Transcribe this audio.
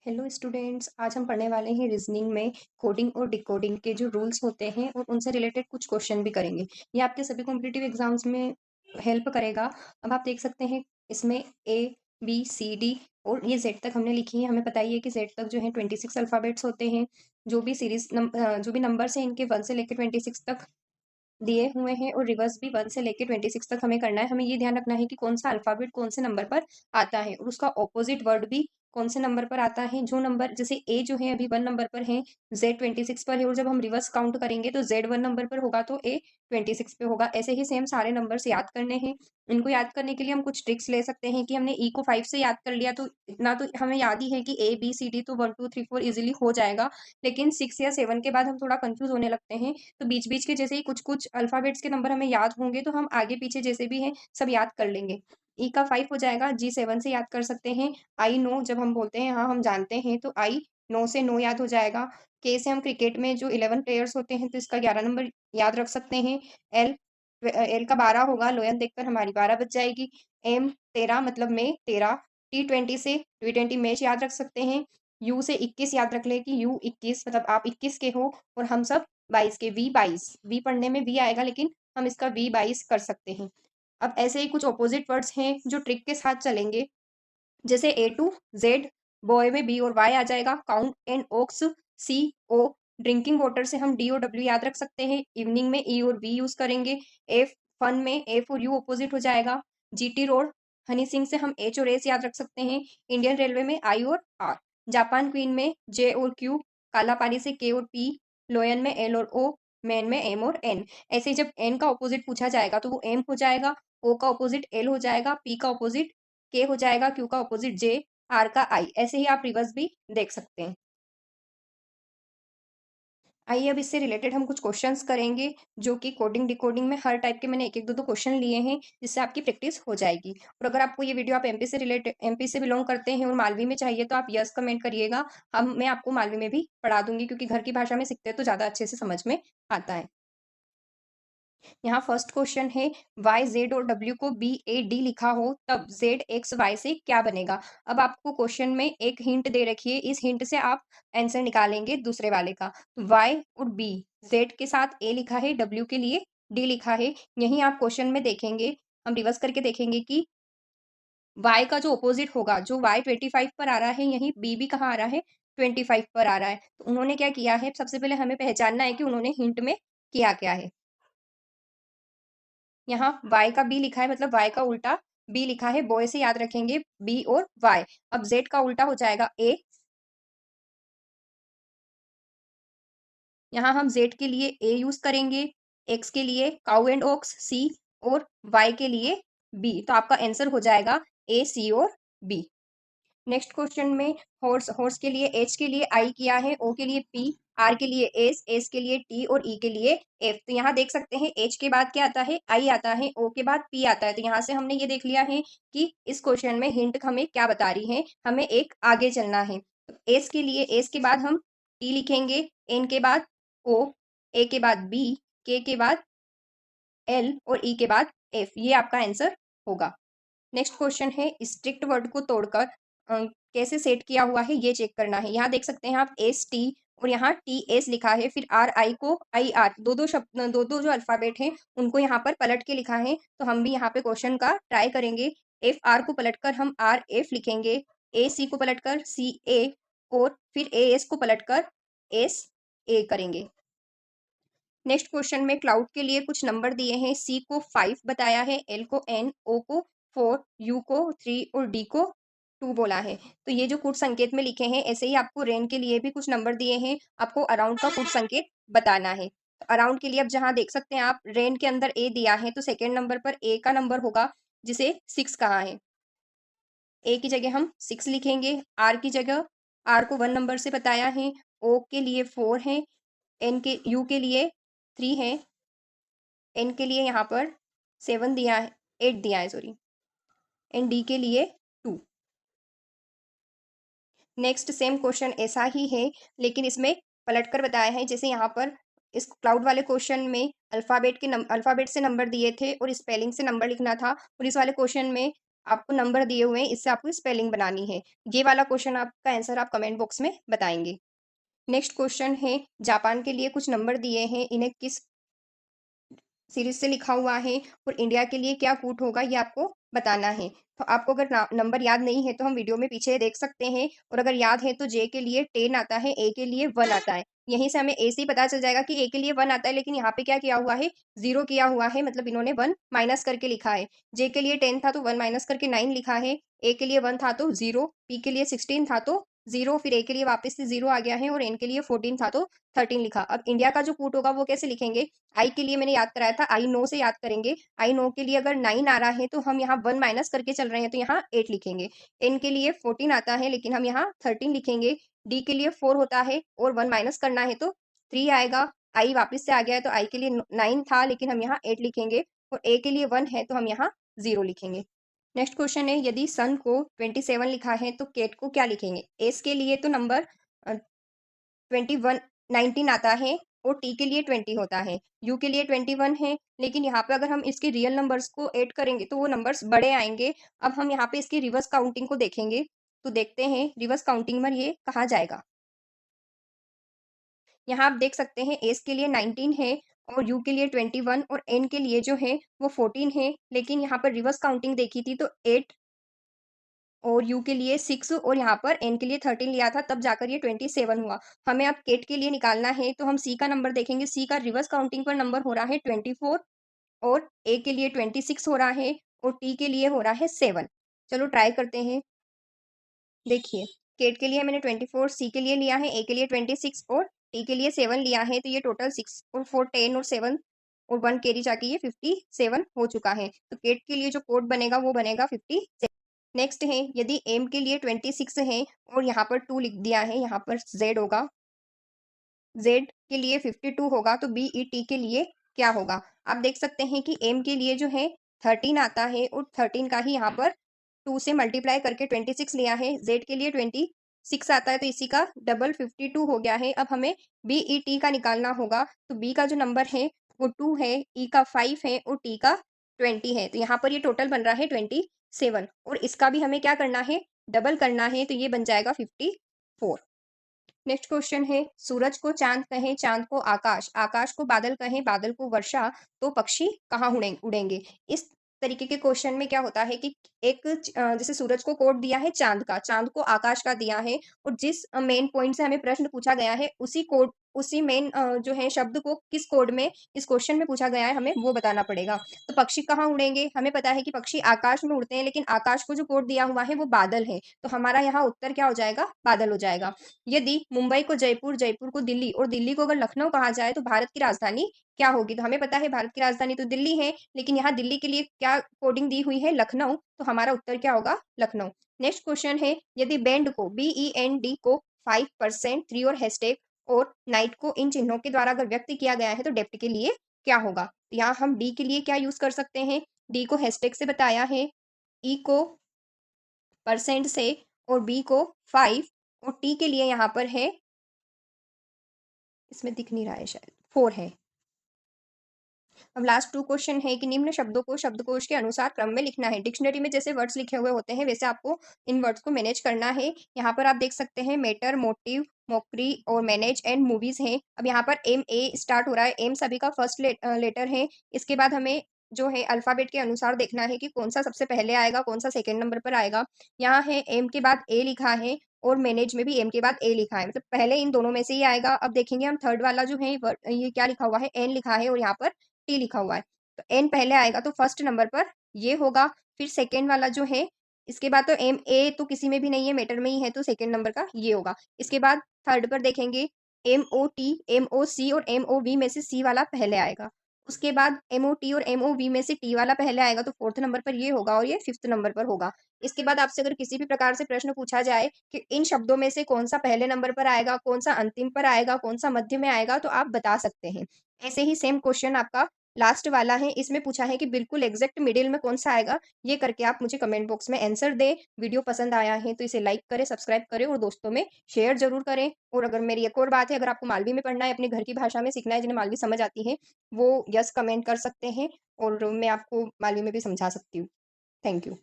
Hello students, आज हम पढ़ने वाले हैं रीजनिंग में कोडिंग और डिकोडिंग के जो रूल्स होते हैं और उनसे रिलेटेड कुछ क्वेश्चन भी करेंगे। ये आपके सभी कॉम्पिटिटिव एग्जाम्स में हेल्प करेगा। अब आप देख सकते हैं इसमें ए बी सी डी और ये जेड तक हमने लिखी है। हमें पता ही है कि जेड तक जो है 26 अल्फ़ाबेट्स होते हैं। जो भी नंबर्स हैं इनके 1 से लेकर 26 तक दिए हुए हैं और रिवर्स भी 1 से लेके 26 तक हमें करना है। हमें ये ध्यान रखना है कि कौन सा अल्फाबेट कौन से नंबर पर आता है और उसका ऑपोजिट वर्ड भी कौन से नंबर पर आता है। जो नंबर जैसे ए जो है अभी 1 नंबर पर है, जेड 26 पर है और जब हम रिवर्स काउंट करेंगे तो जेड 1 नंबर पर होगा तो ए 26 पे होगा। ऐसे ही सेम सारे नंबर्स याद करने हैं। इनको याद करने के लिए हम कुछ ट्रिक्स ले सकते हैं कि हमने ई को 5 से याद कर लिया तो इतना तो हमें याद ही है कि ए बी सी डी तो 1 2 3 4 इजिली हो जाएगा। लेकिन 6 या 7 के बाद हम थोड़ा कंफ्यूज होने लगते हैं। तो बीच बीच के जैसे ही कुछ कुछ अल्फाबेट्स के नंबर हमें याद होंगे तो हम आगे पीछे जैसे भी हैं सब याद कर लेंगे। ई का 5 हो जाएगा, जी 7 से याद कर सकते हैं। आई नो जब हम बोलते हैं हाँ हम जानते हैं तो आई नो से नो याद हो जाएगा। के से हम क्रिकेट में जो 11 प्लेयर्स होते हैं तो इसका 11 नंबर याद रख सकते हैं। एल एल का 12 होगा, लोयन देखकर हमारी 12 बच जाएगी। एम 13 मतलब में 13। T20 से T20 मैच याद रख सकते हैं। यू से 21 याद रख ले कि यू 21 मतलब आप 21 के हो और हम सब 22 के। वी 22, वी पढ़ने में वी आएगा लेकिन हम इसका वी 22 कर सकते हैं। अब ऐसे ही कुछ ऑपोजिट वर्ड्स हैं जो ट्रिक के साथ चलेंगे। जैसे ए टू जेड, बॉय में बी और वाई आ जाएगा। Count and ox C O. Drinking water से हम डी और डब्ल्यू याद रख सकते हैं। इवनिंग में ई और वी यूज करेंगे। एफ फन में एफ और यू अपोजिट हो जाएगा। जीटी रोड, हनी सिंह से हम एच और एस याद रख सकते हैं। इंडियन रेलवे में आई और आर। जापान क्वीन में जे और क्यू। काला पानी से के और पी। लोयन में एल और ओ। मैन में एम और एन। ऐसे जब एन का ऑपोजिट पूछा जाएगा तो वो एम हो जाएगा। ओ का ऑपोजिट एल हो जाएगा। पी का ऑपोजिट के हो जाएगा। क्यू का ऑपोजिट जे। आर का आई। ऐसे ही आप रिवर्स भी देख सकते हैं। आइए अब इससे रिलेटेड हम कुछ क्वेश्चंस करेंगे जो कि कोडिंग डिकोडिंग में हर टाइप के मैंने एक एक दो दो क्वेश्चन लिए हैं जिससे आपकी प्रैक्टिस हो जाएगी। और अगर आपको ये वीडियो आप एमपी से बिलोंग करते हैं और मालवी में चाहिए तो आप यस कमेंट करिएगा। हम मैं आपको मालवी में भी पढ़ा दूंगी क्योंकि घर की भाषा में सीखते हैं तो ज़्यादा अच्छे से समझ में आता है। यहाँ फर्स्ट क्वेश्चन है, वाई जेड और डब्ल्यू को बी ए डी लिखा हो तब जेड एक्स वाई से क्या बनेगा। अब आपको क्वेश्चन में एक हिंट दे रखी है, इस हिंट से आप आंसर निकालेंगे दूसरे वाले का। वाई और बी, जेड के साथ ए लिखा है, डब्ल्यू के लिए डी लिखा है। यही आप क्वेश्चन में देखेंगे, हम रिवर्स करके देखेंगे कि वाई का जो अपोजिट होगा, जो वाई 25 पर आ रहा है, यही बी भी कहाँ आ रहा है, 25 पर आ रहा है। तो उन्होंने क्या किया है, सबसे पहले हमें पहचानना है कि उन्होंने हिंट में किया क्या है। यहाँ y का b लिखा है मतलब y का उल्टा b लिखा है। बॉय से याद रखेंगे b और y। अब z का उल्टा हो जाएगा a। यहाँ हम z के लिए a यूज करेंगे, x के लिए काउ एंड ओक्स c और y के लिए b। तो आपका आंसर हो जाएगा a c और b। नेक्स्ट क्वेश्चन में हॉर्स, हॉर्स के लिए एच के लिए आई किया है, ओ के लिए पी, आर के लिए एस, एस के लिए टी और ई के लिए एफ। तो यहाँ देख सकते हैं एच के बाद क्या आता है, आई आता है, ओ के बाद पी आता है। तो यहाँ से हमने ये देख लिया है कि इस क्वेश्चन में हिंट हमें क्या बता रही है, हमें एक आगे चलना है। एस के लिए एस के बाद हम टी लिखेंगे, एन के बाद ओ, ए के बाद बी, के बाद एल और ई के बाद एफ। ये आपका आंसर होगा। नेक्स्ट क्वेश्चन है, स्ट्रिक्ट वर्ड को तोड़कर कैसे सेट किया हुआ है ये चेक करना है। यहाँ देख सकते हैं आप एस टी और यहाँ टी एस लिखा है, फिर आर आई को आई आर, दो दो शब्द दो दो जो अल्फाबेट हैं उनको यहाँ पर पलट के लिखा है। तो हम भी यहाँ पे क्वेश्चन का ट्राई करेंगे। एफ आर को पलटकर हम आर एफ लिखेंगे, ए सी को पलटकर सी ए और फिर ए एस को पलटकर एस ए करेंगे। नेक्स्ट क्वेश्चन में क्लाउड के लिए कुछ नंबर दिए हैं, सी को 5 बताया है, एल को n, ओ को 4, यू को 3 और डी को 2 बोला है। तो ये जो कूट संकेत में लिखे हैं, ऐसे ही आपको रेन के लिए भी कुछ नंबर दिए हैं, आपको अराउंड का कूट संकेत बताना है। अराउंड के लिए अब जहाँ देख सकते हैं आप रेन के अंदर ए दिया है तो सेकेंड नंबर पर ए का नंबर होगा जिसे 6 कहा है। ए की जगह हम 6 लिखेंगे, आर की जगह आर को 1 नंबर से बताया है, ओ के लिए 4 है, एन के यू के लिए 3 है, एन के लिए यहाँ पर 7 दिया है, 8 दिया है सॉरी, एन डी के लिए 2। नेक्स्ट सेम क्वेश्चन ऐसा ही है लेकिन इसमें पलटकर बताया है। जैसे यहाँ पर इस क्लाउड वाले क्वेश्चन में अल्फाबेट से नंबर दिए थे और स्पेलिंग से नंबर लिखना था, और इस वाले क्वेश्चन में आपको नंबर दिए हुए हैं, इससे आपको स्पेलिंग बनानी है। ये वाला क्वेश्चन आपका आंसर आप कमेंट बॉक्स में बताएँगे। नेक्स्ट क्वेश्चन है, जापान के लिए कुछ नंबर दिए हैं, इन्हें किस सीरीज से लिखा हुआ है और इंडिया के लिए क्या कूट होगा ये आपको बताना है। तो आपको अगर नंबर याद नहीं है तो हम वीडियो में पीछे देख सकते हैं, और अगर याद है तो जे के लिए 10 आता है, ए के लिए 1 आता है। यहीं से हमें ए से ही पता चल जाएगा कि ए के लिए 1 आता है, लेकिन यहाँ पे क्या किया हुआ है, 0 किया हुआ है, मतलब इन्होंने 1 माइनस करके लिखा है। जे के लिए 10 था तो 1 माइनस करके 9 लिखा है, ए के लिए 1 था तो 0, पी के लिए 16 था तो 0, फिर ए के लिए वापस से 0 आ गया है, और एन के लिए 14 था तो 13 लिखा। अब इंडिया का जो कूट होगा वो कैसे लिखेंगे, आई के लिए मैंने याद कराया था, आई नो से याद करेंगे। आई नो के लिए अगर 9 आ रहा है तो हम यहाँ 1 माइनस करके चल रहे हैं, तो यहाँ 8 लिखेंगे। एन के लिए 14 आता है, लेकिन हम यहाँ 13 लिखेंगे। डी के लिए 4 होता है और 1 माइनस करना है तो 3 आएगा। आई वापस से आ गया है तो आई के लिए 9 था, लेकिन हम यहाँ 8 लिखेंगे, और ए के लिए 1 है तो हम यहाँ 0 लिखेंगे। नेक्स्ट क्वेश्चन है, यदि सन को 27 लिखा है तो केट को क्या लिखेंगे। एस के लिए तो नंबर 21 19 आता है, और टी के लिए 20 होता है। यू के लिए 21 है, लेकिन यहाँ पे अगर हम इसके रियल नंबर्स को ऐड करेंगे तो वो नंबर्स बड़े आएंगे। अब हम यहाँ पे इसकी रिवर्स काउंटिंग को देखेंगे, तो देखते हैं रिवर्स काउंटिंग में ये कहाँ जाएगा। यहाँ आप देख सकते हैं एस के लिए 19 है, और यू के लिए 21, और एन के लिए जो है वो 14 है, लेकिन यहाँ पर रिवर्स काउंटिंग देखी थी तो 8 और यू के लिए 6 और यहाँ पर एन के लिए 13 लिया था, तब जाकर ये 27 हुआ। हमें अब केट के लिए निकालना है, तो हम सी का नंबर देखेंगे। सी का रिवर्स काउंटिंग पर नंबर हो रहा है 24, और ए के लिए 26 हो रहा है, और टी के लिए हो रहा है 7। चलो ट्राई करते हैं। देखिए, केट के लिए मैंने 24 सी के लिए लिया है, ए के लिए 26 और टी के लिए 7 लिया है, तो ये टोटल 6 और 4 10 और 7 और 1 कैरी जाके ये 57 हो चुका है। तो केट के लिए जो कोड बनेगा वो बनेगा 57। नेक्स्ट है, यदि एम के लिए 26 है और यहाँ पर 2 लिख दिया है, यहाँ पर जेड होगा, जेड के लिए 52 होगा, तो बी ई टी के लिए क्या होगा। आप देख सकते हैं कि एम के लिए जो है 13 आता है, और 13 का ही यहाँ पर 2 से मल्टीप्लाई करके 26 लिया है। जेड के लिए 26 आता है, तो इसी का डबल 52 हो गया है। अब हमें बी ई टी का निकालना होगा, तो बी का जो नंबर है वो 2 है, ई का 5 है, और टी का 20 है, तो यहाँ पर ये टोटल बन रहा है 27, और इसका भी हमें क्या करना है, डबल करना है, तो ये बन जाएगा 54। नेक्स्ट क्वेश्चन है, सूरज को चांद कहें, चांद को आकाश, आकाश को बादल कहें, बादल को वर्षा, तो पक्षी कहाँ उड़ेंगे। इस तरीके के क्वेश्चन में क्या होता है कि एक जैसे सूरज को कोड दिया है चांद का, चांद को आकाश का दिया है, और जिस मेन पॉइंट से हमें प्रश्न पूछा गया है उसी कोड, उसी मेन जो है शब्द को किस कोड में इस क्वेश्चन में पूछा गया है हमें वो बताना पड़ेगा। तो पक्षी कहाँ उड़ेंगे, हमें पता है कि पक्षी आकाश में उड़ते हैं, लेकिन आकाश को जो कोड दिया हुआ है वो बादल है, तो हमारा यहाँ उत्तर क्या हो जाएगा, बादल हो जाएगा। यदि मुंबई को जयपुर, जयपुर को दिल्ली, और दिल्ली को अगर लखनऊ कहा जाए तो भारत की राजधानी क्या होगी। तो हमें पता है भारत की राजधानी तो दिल्ली है, लेकिन यहाँ दिल्ली के लिए क्या कोडिंग दी हुई है, लखनऊ, तो हमारा उत्तर क्या होगा, लखनऊ। नेक्स्ट क्वेश्चन है, यदि बैंड को BEND को 5%, 3 और हैशटैग और नाइट को इन चिन्हों के द्वारा अगर व्यक्त किया गया है तो डेप्थ के लिए क्या होगा। यहाँ हम डी के लिए क्या यूज कर सकते हैं, डी को हैशटैग से बताया है, ई को परसेंट से, और बी को 5, और टी के लिए यहाँ पर है, इसमें दिख नहीं रहा है शायद, 4 है। अब लास्ट 2 क्वेश्चन है कि निम्न शब्दों को शब्दकोश के अनुसार क्रम में लिखना है। डिक्शनरी में जैसे वर्ड्स लिखे हुए होते हैं वैसे आपको इन वर्ड्स को मैनेज करना है। यहाँ पर आप देख सकते हैं मैटर, मोटिव, मोकरी और मैनेज एंड मूवीज हैं। अब यहाँ पर एम ए स्टार्ट हो रहा है, एम सभी का फर्स्ट लेटर है। इसके बाद हमें जो है अल्फाबेट के अनुसार देखना है कि कौन सा सबसे पहले आएगा, कौन सा सेकेंड नंबर पर आएगा। यहाँ है एम के बाद ए लिखा है, और मैनेज में भी एम के बाद ए लिखा है, मतलब पहले इन दोनों में से ही आएगा। अब देखेंगे हम थर्ड वाला जो है ये क्या लिखा हुआ है, एन लिखा है, और यहाँ पर टी लिखा हुआ है, तो एन पहले आएगा तो फर्स्ट नंबर पर ये होगा। फिर सेकेंड वाला जो है, इसके बाद तो एम ए तो किसी में भी नहीं है, मेटर में ही है, तो सेकेंड नंबर का ये होगा। इसके बाद थर्ड पर देखेंगे M O T, M O C और एम ओ वी में से सी वाला पहले आएगा। उसके बाद एम ओ टी और एम ओ वी में से टी वाला पहले आएगा, तो फोर्थ नंबर पर ये होगा, और ये फिफ्थ नंबर पर होगा। इसके बाद आपसे अगर किसी भी प्रकार से प्रश्न पूछा जाए कि इन शब्दों में से कौन सा पहले नंबर पर आएगा, कौन सा अंतिम पर आएगा, कौन सा मध्य में आएगा, तो आप बता सकते हैं। ऐसे ही सेम क्वेश्चन आपका लास्ट वाला है, इसमें पूछा है कि बिल्कुल एग्जैक्ट मिडिल में कौन सा आएगा। ये करके आप मुझे कमेंट बॉक्स में आंसर दें। वीडियो पसंद आया है तो इसे लाइक करें, सब्सक्राइब करें और दोस्तों में शेयर जरूर करें। और अगर मेरी एक और बात है, अगर आपको मालवी में पढ़ना है, अपने घर की भाषा में सीखना है, जिन्हें मालवी समझ आती है, वो यस कमेंट कर सकते हैं, और मैं आपको मालवी में भी समझा सकती हूँ। Thank you.